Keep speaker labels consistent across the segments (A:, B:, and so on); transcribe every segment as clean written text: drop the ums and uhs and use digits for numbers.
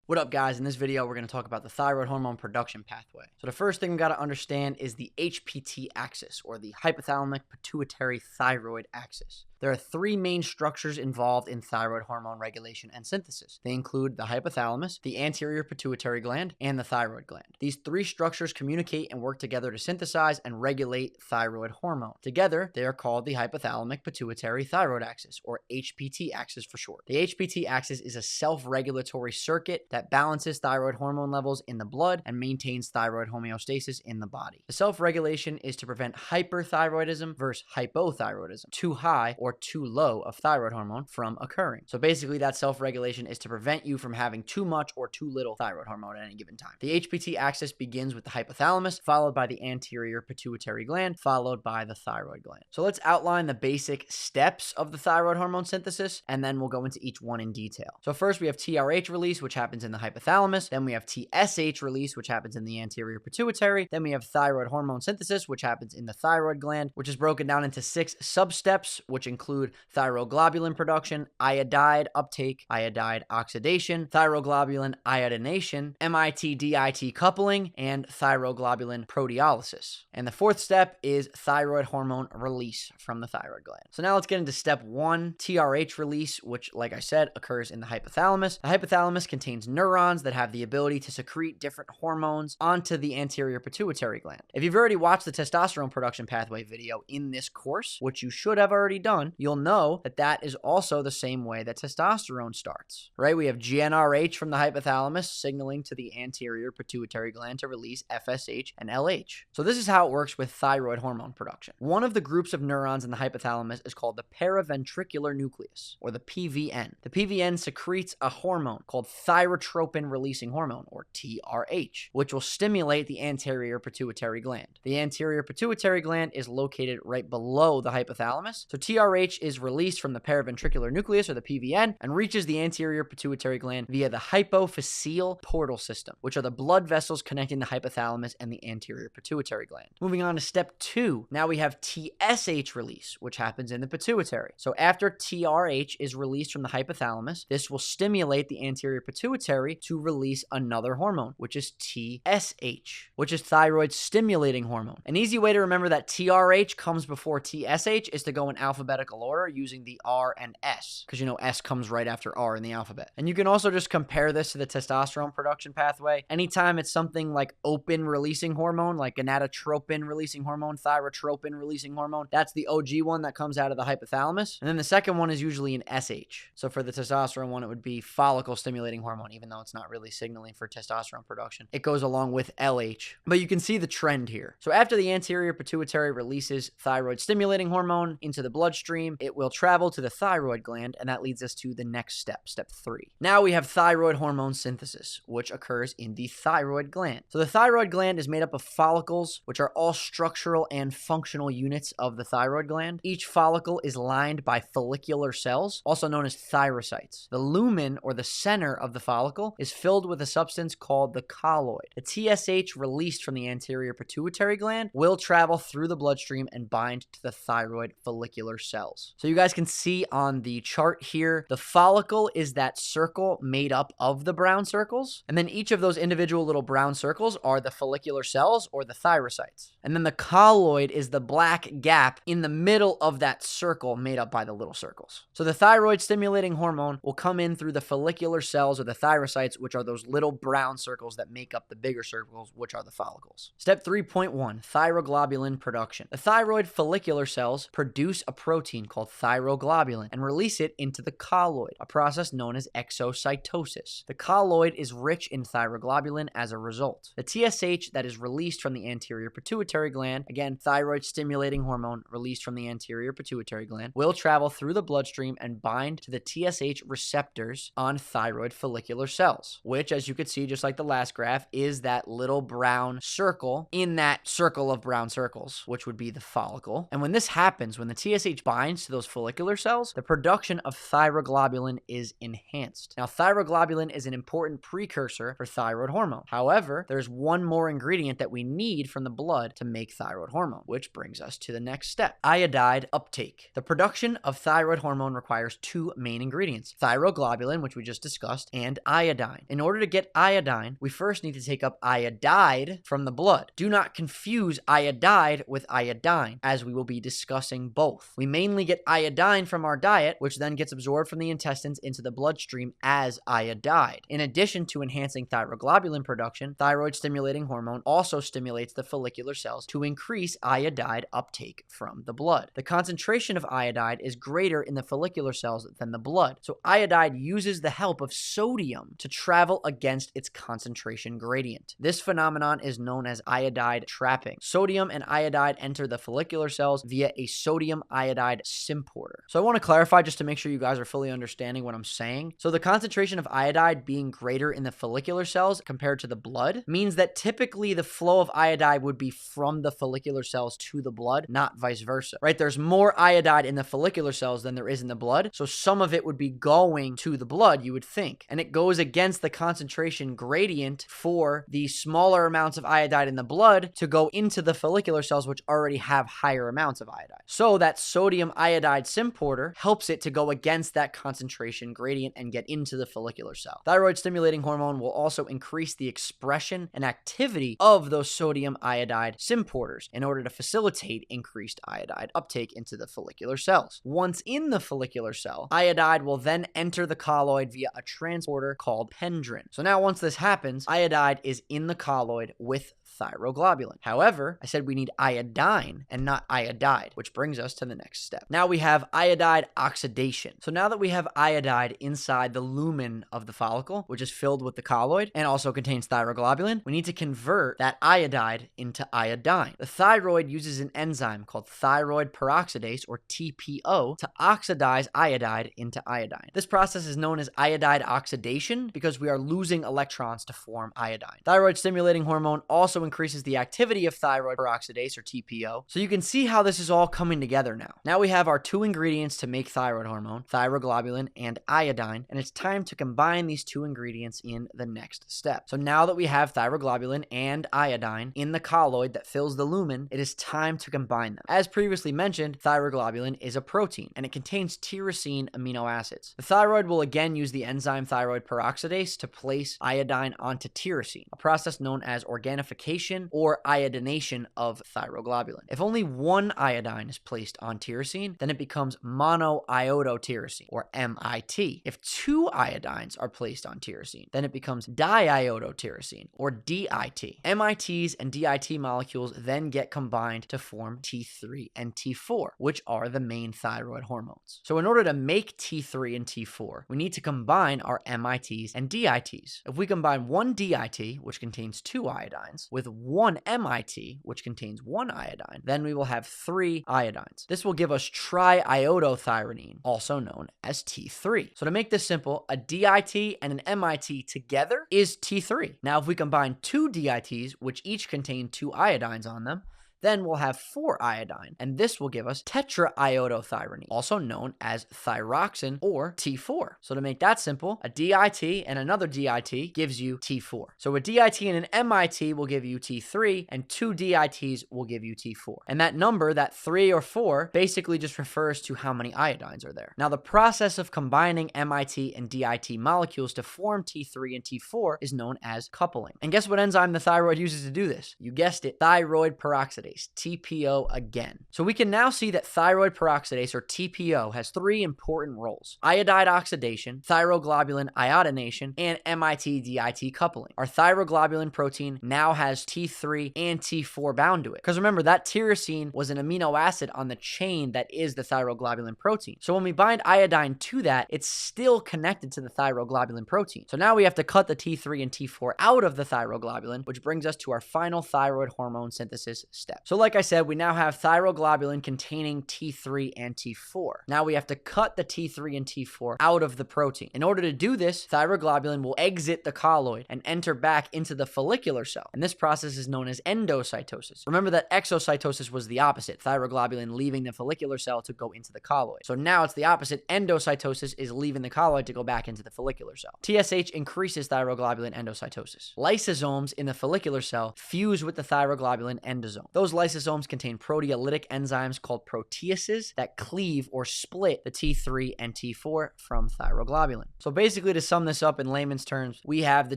A: What up, guys? In this video, we're going to talk about the thyroid hormone production pathway. So the first thing we got to understand is the HPT axis, or the hypothalamic pituitary thyroid axis. There are three main structures involved in thyroid hormone regulation and synthesis. They include the hypothalamus, the anterior pituitary gland, and the thyroid gland. These three structures communicate and work together to synthesize and regulate thyroid hormone. Together, they are called the hypothalamic pituitary thyroid axis, or HPT axis for short. The HPT axis is a self-regulatory circuit that balances thyroid hormone levels in the blood and maintains thyroid homeostasis in the body. The self-regulation is to prevent hyperthyroidism versus hypothyroidism, too high or too low of thyroid hormone, from occurring. So basically, that self-regulation is to prevent you from having too much or too little thyroid hormone at any given time. The HPT axis begins with the hypothalamus, followed by the anterior pituitary gland, followed by the thyroid gland. So let's outline the basic steps of the thyroid hormone synthesis, and then we'll go into each one in detail. So first, we have TRH release, which happens in the hypothalamus. Then we have TSH release, which happens in the anterior pituitary. Then we have thyroid hormone synthesis, which happens in the thyroid gland, which is broken down into 6 sub-steps, which include thyroglobulin production, iodide uptake, iodide oxidation, thyroglobulin iodination, MIT-DIT coupling, and thyroglobulin proteolysis. And the fourth step is thyroid hormone release from the thyroid gland. So now let's get into step 1, TRH release, which, like I said, occurs in the hypothalamus. The hypothalamus contains neurons that have the ability to secrete different hormones onto the anterior pituitary gland. If you've already watched the testosterone production pathway video in this course, which you should have already done, you'll know that that is also the same way that testosterone starts, right? We have GnRH from the hypothalamus signaling to the anterior pituitary gland to release FSH and LH. So this is how it works with thyroid hormone production. One of the groups of neurons in the hypothalamus is called the paraventricular nucleus, or the PVN. The PVN secretes a hormone called Thyrotropin-Releasing Hormone, or TRH, which will stimulate the anterior pituitary gland. The anterior pituitary gland is located right below the hypothalamus, so TRH is released from the paraventricular nucleus, or the PVN, and reaches the anterior pituitary gland via the hypophyseal portal system, which are the blood vessels connecting the hypothalamus and the anterior pituitary gland. Moving on to step 2, now we have TSH release, which happens in the pituitary. So after TRH is released from the hypothalamus, this will stimulate the anterior pituitary to release another hormone, which is TSH, which is thyroid-stimulating hormone. An easy way to remember that TRH comes before TSH is to go in alphabetical order using the R and S, because you know S comes right after R in the alphabet. And you can also just compare this to the testosterone production pathway. Anytime it's something like open releasing hormone, like gonadotropin releasing hormone, thyrotropin releasing hormone, that's the OG one that comes out of the hypothalamus. And then the second one is usually an SH. So for the testosterone one, it would be follicle stimulating hormone, even though it's not really signaling for testosterone production. It goes along with LH. But you can see the trend here. So after the anterior pituitary releases thyroid stimulating hormone into the bloodstream, it will travel to the thyroid gland, and that leads us to the next step, step 3. Now we have thyroid hormone synthesis, which occurs in the thyroid gland. So the thyroid gland is made up of follicles, which are all structural and functional units of the thyroid gland. Each follicle is lined by follicular cells, also known as thyrocytes. The lumen, or the center of the follicle, is filled with a substance called the colloid. The TSH released from the anterior pituitary gland will travel through the bloodstream and bind to the thyroid follicular cells. So you guys can see on the chart here, the follicle is that circle made up of the brown circles, and then each of those individual little brown circles are the follicular cells, or the thyrocytes. And then the colloid is the black gap in the middle of that circle made up by the little circles. So the thyroid stimulating hormone will come in through the follicular cells, or the thyrocytes, which are those little brown circles that make up the bigger circles, which are the follicles. Step 3.1, thyroglobulin production. The thyroid follicular cells produce a protein called thyroglobulin and release it into the colloid, a process known as exocytosis. The colloid is rich in thyroglobulin as a result. The TSH that is released from the anterior pituitary gland, again, thyroid stimulating hormone released from the anterior pituitary gland, will travel through the bloodstream and bind to the TSH receptors on thyroid follicular cells, which, as you could see, just like the last graph, is that little brown circle in that circle of brown circles, which would be the follicle. And when this happens, when the TSH binds to those follicular cells, the production of thyroglobulin is enhanced. Now, thyroglobulin is an important precursor for thyroid hormone. However, there's one more ingredient that we need from the blood to make thyroid hormone, which brings us to the next step, iodide uptake. The production of thyroid hormone requires 2 main ingredients, thyroglobulin, which we just discussed, and iodine. In order to get iodine, we first need to take up iodide from the blood. Do not confuse iodide with iodine, as we will be discussing both. We mainly get iodine from our diet, which then gets absorbed from the intestines into the bloodstream as iodide. In addition to enhancing thyroglobulin production, thyroid-stimulating hormone also stimulates the follicular cells to increase iodide uptake from the blood. The concentration of iodide is greater in the follicular cells than the blood, so iodide uses the help of sodium to travel against its concentration gradient. This phenomenon is known as iodide trapping. Sodium and iodide enter the follicular cells via a sodium iodide symporter. So I want to clarify just to make sure you guys are fully understanding what I'm saying. So the concentration of iodide being greater in the follicular cells compared to the blood means that typically the flow of iodide would be from the follicular cells to the blood, not vice versa, right? There's more iodide in the follicular cells than there is in the blood, so some of it would be going to the blood, you would think, and it goes against the concentration gradient for the smaller amounts of iodide in the blood to go into the follicular cells, which already have higher amounts of iodide. So that sodium iodide symporter helps it to go against that concentration gradient and get into the follicular cell. Thyroid-stimulating hormone will also increase the expression and activity of those sodium iodide symporters in order to facilitate increased iodide uptake into the follicular cells. Once in the follicular cell, iodide will then enter the colloid via a transporter called pendrin. So now once this happens, iodide is in the colloid with thyroglobulin. However, I said we need iodine and not iodide, which brings us to the next step. Now we have iodide oxidation. So now that we have iodide inside the lumen of the follicle, which is filled with the colloid and also contains thyroglobulin, we need to convert that iodide into iodine. The thyroid uses an enzyme called thyroid peroxidase, or TPO, to oxidize iodide into iodine. This process is known as iodide oxidation because we are losing electrons to form iodine. Thyroid-stimulating hormone also increases the activity of thyroid peroxidase, or TPO. So you can see how this is all coming together now. Now we have our two ingredients to make thyroid hormone, thyroglobulin and iodine, and it's time to combine these two ingredients in the next step. So now that we have thyroglobulin and iodine in the colloid that fills the lumen, it is time to combine them. As previously mentioned, thyroglobulin is a protein, and it contains tyrosine amino acids. The thyroid will again use the enzyme thyroid peroxidase to place iodine onto tyrosine, a process known as organification or iodination of thyroglobulin. If only one iodine is placed on tyrosine, then it becomes monoiodotyrosine, or MIT. If two iodines are placed on tyrosine, then it becomes diiodotyrosine, or DIT. MITs and DIT molecules then get combined to form T3 and T4, which are the main thyroid hormones. So in order to make T3 and T4, we need to combine our MITs and DITs. If we combine one DIT, which contains two iodines, with one MIT, which contains one iodine, then we will have three iodines. This will give us triiodothyronine, also known as T3. So to make this simple, a DIT and an MIT together is T3. Now, if we combine two DITs, which each contain two iodines on them, then we'll have 4 iodine, and this will give us tetraiodothyronine, also known as thyroxine or T4. So to make that simple, a DIT and another DIT gives you T4. So a DIT and an MIT will give you T3, and 2 DITs will give you T4. And that number, that 3 or 4, basically just refers to how many iodines are there. Now, the process of combining MIT and DIT molecules to form T3 and T4 is known as coupling. And guess what enzyme the thyroid uses to do this? You guessed it, thyroid peroxidase. TPO again. So we can now see that thyroid peroxidase, or TPO, has 3 important roles: iodide oxidation, thyroglobulin iodination, and MIT-DIT coupling. Our thyroglobulin protein now has T3 and T4 bound to it. Because remember, that tyrosine was an amino acid on the chain that is the thyroglobulin protein. So when we bind iodine to that, it's still connected to the thyroglobulin protein. So now we have to cut the T3 and T4 out of the thyroglobulin, which brings us to our final thyroid hormone synthesis step. So like I said, we now have thyroglobulin containing T3 and T4. Now we have to cut the T3 and T4 out of the protein. In order to do this, thyroglobulin will exit the colloid and enter back into the follicular cell. And this process is known as endocytosis. Remember that exocytosis was the opposite, thyroglobulin leaving the follicular cell to go into the colloid. So now it's the opposite, endocytosis is leaving the colloid to go back into the follicular cell. TSH increases thyroglobulin endocytosis. Lysosomes in the follicular cell fuse with the thyroglobulin endosome. Those those lysosomes contain proteolytic enzymes called proteases that cleave or split the T3 and T4 from thyroglobulin. So basically, to sum this up in layman's terms, we have the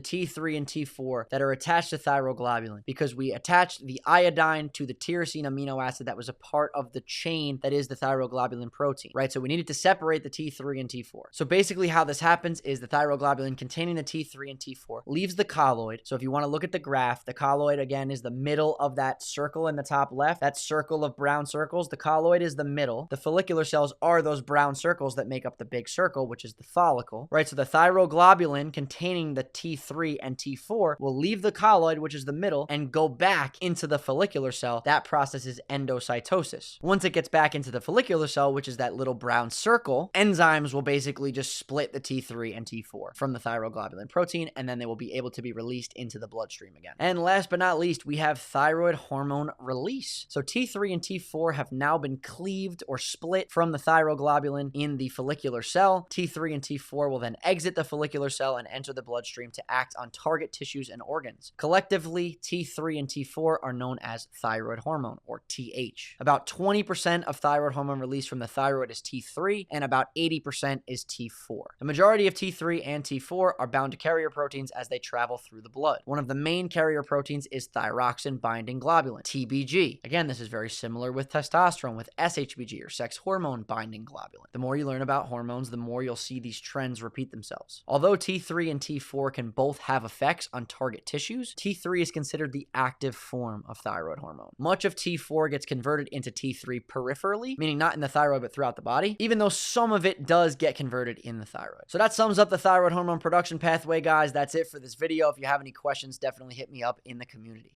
A: T3 and T4 that are attached to thyroglobulin because we attached the iodine to the tyrosine amino acid that was a part of the chain that is the thyroglobulin protein, right? So we needed to separate the T3 and T4. So basically how this happens is the thyroglobulin containing the T3 and T4 leaves the colloid. So if you want to look at the graph, the colloid again is the middle of that circle in the top left, that circle of brown circles. The colloid is the middle. The follicular cells are those brown circles that make up the big circle, which is the follicle, right? So the thyroglobulin containing the T3 and T4 will leave the colloid, which is the middle, and go back into the follicular cell. That process is endocytosis. Once it gets back into the follicular cell, which is that little brown circle, enzymes will basically just split the T3 and T4 from the thyroglobulin protein, and then they will be able to be released into the bloodstream again. And last but not least, we have thyroid hormone release. So T3 and T4 have now been cleaved or split from the thyroglobulin in the follicular cell. T3 and T4 will then exit the follicular cell and enter the bloodstream to act on target tissues and organs. Collectively, T3 and T4 are known as thyroid hormone, or TH. About 20% of thyroid hormone released from the thyroid is T3, and about 80% is T4. The majority of T3 and T4 are bound to carrier proteins as they travel through the blood. One of the main carrier proteins is thyroxine binding globulin, TBG. Again, this is very similar with testosterone, with SHBG, or sex hormone binding globulin. The more you learn about hormones, the more you'll see these trends repeat themselves. Although T3 and T4 can both have effects on target tissues, T3 is considered the active form of thyroid hormone. Much of T4 gets converted into T3 peripherally, meaning not in the thyroid but throughout the body, even though some of it does get converted in the thyroid. So that sums up the thyroid hormone production pathway, guys. That's it for this video. If you have any questions, definitely hit me up in the community.